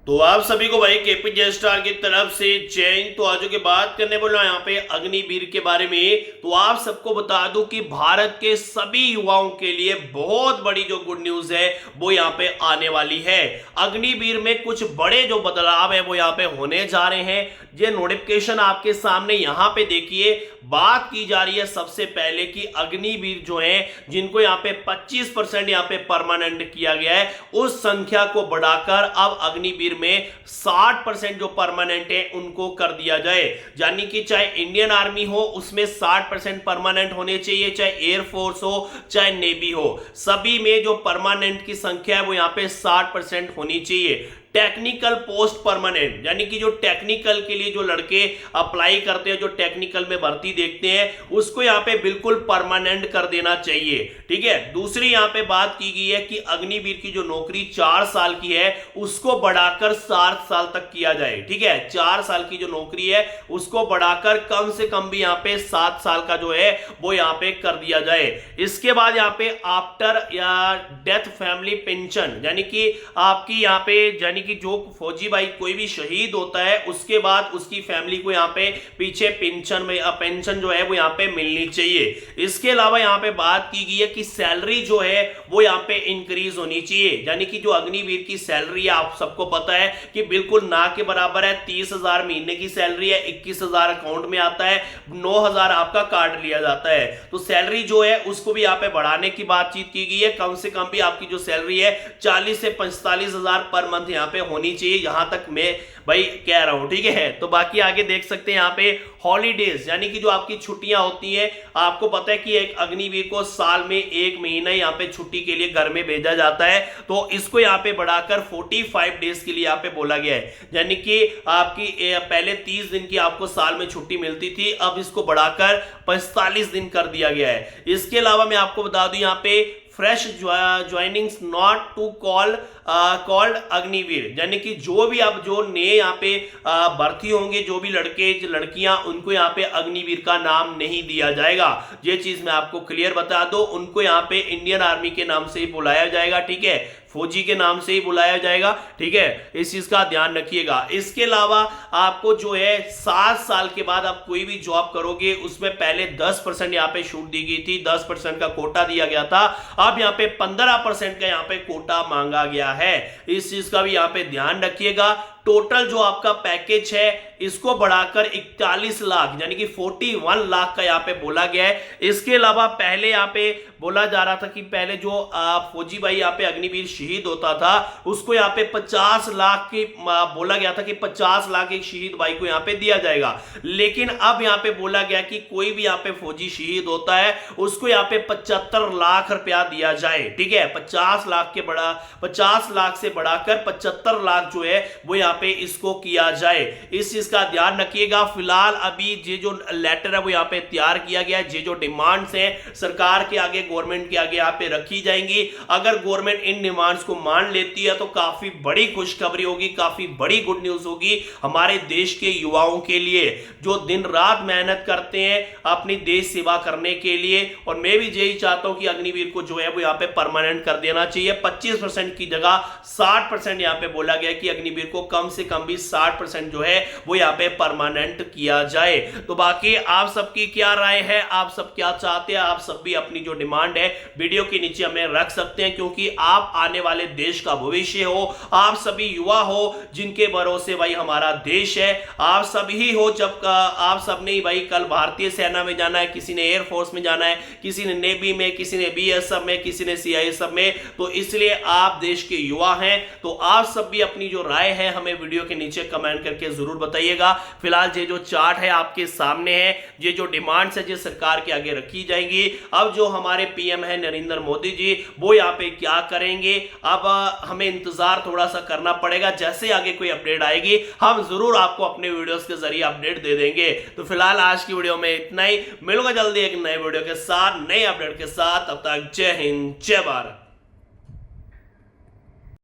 तो आप सभी को भाई केपीजे स्टार की तरफ से जय हिंद। तो आज की बात करने बोला यहाँ पे अग्निवीर के बारे में। तो आप सबको बता दूं कि भारत के सभी युवाओं के लिए बहुत बड़ी जो गुड न्यूज है वो यहाँ पे आने वाली है। अग्निवीर में कुछ बड़े जो बदलाव है वो यहाँ पे होने जा रहे हैं। ये नोटिफिकेशन आपके सामने यहाँ पे देखिए। बात की जा रही है सबसे पहले कि अग्निवीर जो है जिनको यहाँ पे 25% यहाँ पे परमानेंट किया गया है उस संख्या को बढ़ाकर अब अग्निवीर में 60% जो परमानेंट है उनको कर दिया जाए। यानी कि चाहे इंडियन आर्मी हो उसमें 60% परमानेंट होने चाहिए, चाहे एयरफोर्स हो चाहे नेवी हो, सभी में जो परमानेंट की संख्या है वो यहाँ पे 60% होनी चाहिए। टेक्निकल पोस्ट परमानेंट यानी कि जो टेक्निकल के लिए जो लड़के अप्लाई करते हैं, जो टेक्निकल में भर्ती देखते हैं, उसको यहाँ पे बिल्कुल परमानेंट कर देना चाहिए। ठीक है। दूसरी यहाँ पे बात की गई है कि अग्निवीर की जो नौकरी 4 साल की है उसको बढ़ाकर 7 साल तक किया जाए। ठीक है। 4 साल की जो नौकरी है उसको बढ़ाकर कम से कम भी यहाँ पे 7 साल का जो है वो यहाँ पे कर दिया जाए। इसके बाद यहाँ पे आफ्टर या डेथ फैमिली पेंशन यानी कि आपकी यहाँ पे यानी कि जो फौजी भाई कोई भी शहीद होता है उसके बाद उसकी फैमिली को यहाँ पे पीछे पेंशन जो है वो यहाँ पे मिलनी चाहिए। इसके अलावा यहाँ पे बात की गई है कि सैलरी जो है वो यहाँ पे इंक्रीज होनी चाहिए। यानी कि जो अग्निवीर की सैलरी है आप सबको पता है कि बिल्कुल ना के बराबर है। 30,000 महीने की सैलरी है, 21,000 अकाउंट में आता है, 9,000 आपका काट लिया जाता है। तो सैलरी जो है उसको भी यहाँ पे बढ़ाने की बातचीत की गई है। कम से कम भी आपकी जो सैलरी है 40 से 45,000 पर मंथ यहाँ पे होनी चाहिए, यहां तक मैं भाई कह रहा हूं। ठीक है। तो बाकी आगे देख सकते हैं यहाँ पे हॉलीडेज यानी कि जो आपकी छुट्टियां होती हैं, आपको पता है कि एक अग्निवीर को साल में 1 महीना यहाँ पे छुट्टी के लिए घर में भेजा जाता है। तो इसको यहाँ पे बढ़ाकर 45 डेज के लिए यहाँ पे बोला गया है। यानी कि आपकी पहले 30 दिन की आपको साल में छुट्टी मिलती थी, अब इसको बढ़ाकर 45 दिन कर दिया गया है। इसके अलावा मैं आपको बता दूं यहाँ पे fresh joinings not to called Agniveer यानी कि जो भी आप जो नए यहाँ पे भर्ती होंगे, जो भी लड़के लड़कियां, उनको यहाँ पे अग्निवीर का नाम नहीं दिया जाएगा। ये चीज मैं आपको क्लियर बता दो। उनको यहाँ पे इंडियन आर्मी के नाम से ही बुलाया जाएगा। ठीक है। फौजी के नाम से ही बुलाया जाएगा। ठीक है। इस चीज का ध्यान रखिएगा। इसके अलावा आपको जो है 7 साल के बाद आप कोई भी जॉब करोगे उसमें पहले 10% यहाँ पे छूट दी गई थी, 10% का कोटा दिया गया था। अब यहाँ पे 15% का यहाँ पे कोटा मांगा गया है। इस चीज का भी यहाँ पे ध्यान रखिएगा। टोटल जो आपका पैकेज है इसको बढ़ाकर 41 लाख यानी कि 41 लाख का यहाँ पे बोला गया है। इसके अलावा पहले यहाँ पे बोला जा रहा था कि पहले जो फौजी भाई यहाँ पे अग्निवीर शहीद होता था उसको यहाँ पे 50 लाख की बोला गया था कि 50 लाख एक शहीद भाई को यहाँ पे दिया जाएगा। लेकिन अब यहाँ पे बोला गया कि कोई भी यहाँ पे फौजी शहीद होता है उसको यहाँ पे 75 लाख रुपया दिया जाए। ठीक है। 50 लाख से बढ़ाकर 75 लाख जो है वो यहाँ पे इसको किया जाए। इस चीज का ध्यान रखिएगा। फिलहाल अभी ये जो लेटर है वो यहाँ पे तैयार किया गया है। ये जो डिमांड्स हैं सरकार के आगे, गवर्नमेंट के आगे यहाँ पे रखी जाएंगी। अगर गवर्नमेंट इन डिमांड्स को मान लेती है तो काफी बड़ी खुशखबरी होगी, काफी बड़ी गुड न्यूज होगी हमारे देश के युवाओं के लिए जो दिन रात मेहनत करते हैं अपनी देश सेवा करने के लिए। और मैं भी यही चाहता हूं कि अग्निवीर को जो है वो यहाँ पे परमानेंट कर देना चाहिए। 25% की जगह 60% यहाँ पे बोला गया कि अग्निवीर को कम से कम भी 60% जो है वो यहाँ पे परमानेंट किया जाए। तो बाकी आप सबकी क्या राय है, आप सब क्या चाहते हैं, आप सब भी अपनी जो डिमांड है वीडियो के नीचे हमें रख सकते हैं, क्योंकि आप आने वाले देश का भविष्य हो। आप सभी युवा हो जिनके भरोसे भाई हमारा देश है। आप सभी हो जब आप सबने ही भाई कल भारतीय सेना में जाना है, किसी ने एयरफोर्स में जाना है, किसी ने नेवी में, किसी ने बीएसएफ में, किसी ने सीआईएसएफ में। तो इसलिए आप देश के युवा हैं। तो आप सब भी अपनी जो राय है हमें वीडियो के नीचे कमेंट करके जरूर बताइएगा। फिलहाल ये जो चार्ट है आपके सामने है, ये जो डिमांड्स है जो सरकार के आगे रखी जाएंगी। अब जो हमारे पीएम है नरेंद्र मोदी जी वो यहाँ पे क्या करेंगे, अब हमें इंतजार थोड़ा सा करना पड़ेगा। जैसे आगे कोई अपडेट आएगी हम जरूर आपको अपने वीडियोस के जरिए अपडेट दे देंगे। तो फिलहाल आज की वीडियो में इतना ही। मिलूंगा जल्दी एक नए वीडियो के साथ, नए अपडेट के साथ। तब तक जय हिंद, जय भारत।